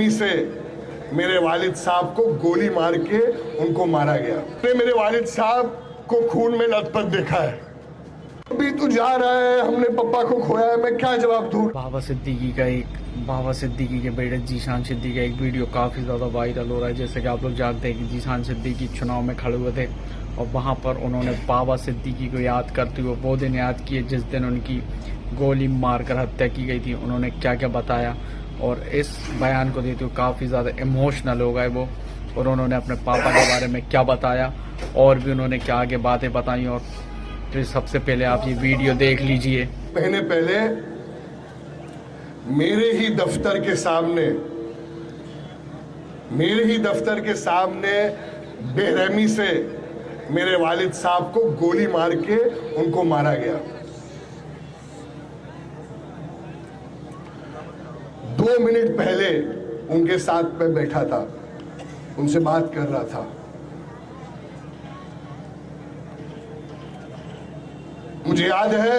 बेरहमी से मेरे वालिद साहब को गोली मार के उनको मारा गया। मेरे वालिद साहब को खून में लथपथ देखा है। अभी तू जा रहा है, हमने पप्पा को खोया है, मैं क्या जवाब दूं। बाबा सिद्दीकी के बेटे जीशान सिद्दीकी का एक वीडियो काफ़ी ज़्यादा वायरल हो रहा है। जैसे कि आप लोग जानते हैं कि जीशान सिद्दीकी चुनाव में खड़े हुए थे और वहाँ पर उन्होंने बाबा सिद्दीकी को याद करते हुए वो दिन याद किए जिस दिन उनकी गोली मारकर हत्या की गई थी। उन्होंने क्या क्या बताया और इस बयान को देते हुए काफ़ी ज़्यादा इमोशनल हो गए वो, और उन्होंने अपने पापा के बारे में क्या बताया और भी उन्होंने क्या आगे बातें बताई। और तो सबसे पहले आप ये वीडियो देख लीजिए। महीने पहले मेरे ही दफ्तर के सामने बेरहमी से मेरे वालिद साहब को गोली मार के उनको मारा गया। 2 मिनट पहले उनके साथ मैं बैठा था, उनसे बात कर रहा था। मुझे याद है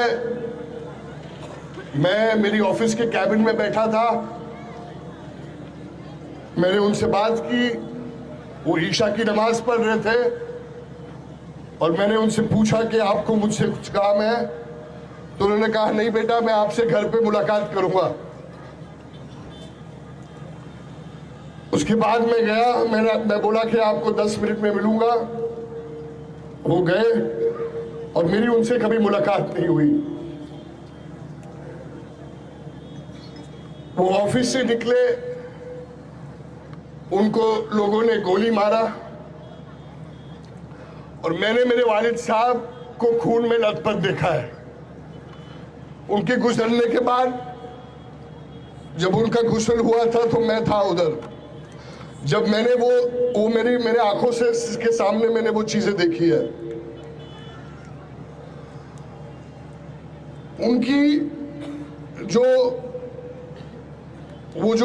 मैं मेरी ऑफिस के कैबिन में बैठा था, मैंने उनसे बात की, वो ईशा की नमाज पढ़ रहे थे और मैंने उनसे पूछा कि आपको मुझसे कुछ काम है, तो उन्होंने कहा नहीं बेटा, मैं आपसे घर पे मुलाकात करूंगा। उसके बाद मैं गया, मैं बोला कि आपको 10 मिनट में मिलूंगा। वो गए और मेरी उनसे कभी मुलाकात नहीं हुई। वो ऑफिस से निकले, उनको लोगों ने गोली मारा और मैंने मेरे वालिद साहब को खून में लथपथ देखा है। उनके गुजरने के बाद जब उनका गुस्ल हुआ था तो मैं था उधर। जब मैंने वो मेरे आंखों से के सामने मैंने वो चीजें देखी है। उनकी वो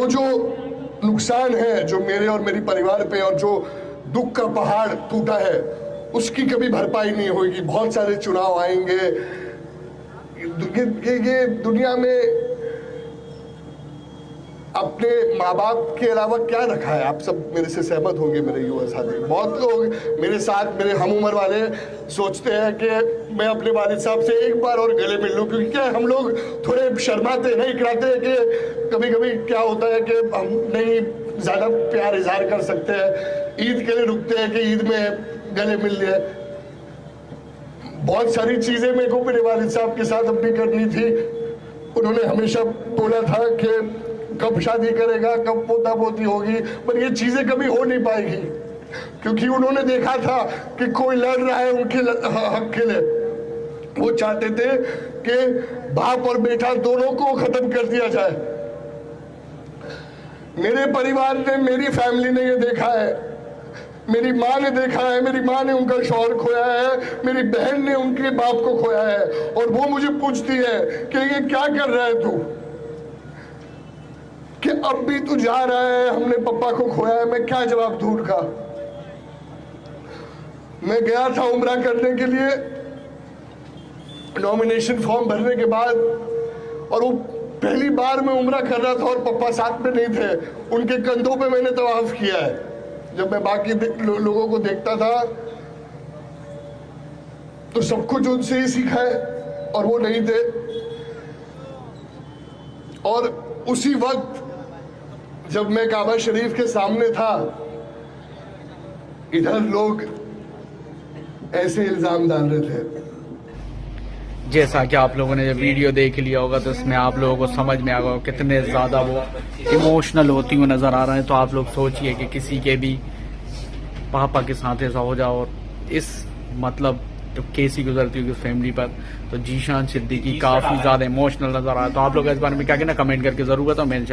जो नुकसान है जो मेरे और मेरी परिवार पे, और जो दुख का पहाड़ टूटा है, उसकी कभी भरपाई नहीं होगी। बहुत सारे चुनाव आएंगे, ये दुनिया में अपने माँ बाप के अलावा क्या रखा है। आप सब मेरे से सहमत होंगे, मेरे युवा साथी। बहुत लोग मेरे साथ, मेरे हम उम्र वाले सोचते हैं कि मैं अपने वालिद साहब से एक बार और गले मिल लूं, क्योंकि क्या हम लोग थोड़े शर्माते नहीं कराते हैं कि कभी कभी क्या होता है कि हम नहीं ज्यादा प्यार इजहार कर सकते हैं। ईद के लिए रुकते हैं कि ईद में गले मिल लिए। बहुत सारी चीजें मेरे को मेरे वालिद साहब के साथ अपनी करनी थी। उन्होंने हमेशा बोला था कि कब शादी करेगा, कब पोता पोती होगी, पर ये चीजें कभी हो नहीं पाएगी, क्योंकि उन्होंने देखा था कि कोई लड़ रहा है उनके हक के लिए। वो चाहते थे कि बाप और बेटा दोनों को खत्म कर दिया जाए। मेरे परिवार ने, मेरी फैमिली ने ये देखा है, मेरी माँ ने देखा है। मेरी माँ ने उनका शौहर खोया है, मेरी बहन ने उनके बाप को खोया है, और वो मुझे पूछती है कि ये क्या कर रहा है तू, कि अब भी तू जा रहा है, हमने पप्पा को खोया है, मैं क्या जवाब दूं उनका। मैं गया था उम्रा करने के लिए, नॉमिनेशन फॉर्म भरने के बाद, और वो पहली बार मैं उम्रा कर रहा था और पप्पा साथ में नहीं थे। उनके कंधों पे मैंने तवाफ किया है। जब मैं बाकी लोगों को देखता था तो सब कुछ उनसे ही सीखा है, और वो नहीं थे। और उसी वक्त जब मैं काबा शरीफ के सामने था, इधर लोग ऐसे इल्जाम डाल रहे थे। जैसा कि आप लोगों ने जब वीडियो देख लिया होगा तो इसमें आप लोगों को समझ में आ गया कितने ज़्यादा वो इमोशनल होती हुई नज़र आ रहे हैं। तो आप लोग सोचिए कि किसी के भी पापा के साथ ऐसा हो जाओ, और इस मतलब तो कैसी गुजरती होगी उस फैमिली पर। तो जीशान सिद्दीकी काफ़ी ज़्यादा इमोशनल नज़र आ रहा है। तो आप लोग इस बारे में क्या कहना, कमेंट करके ज़रूर बताओ। मेरे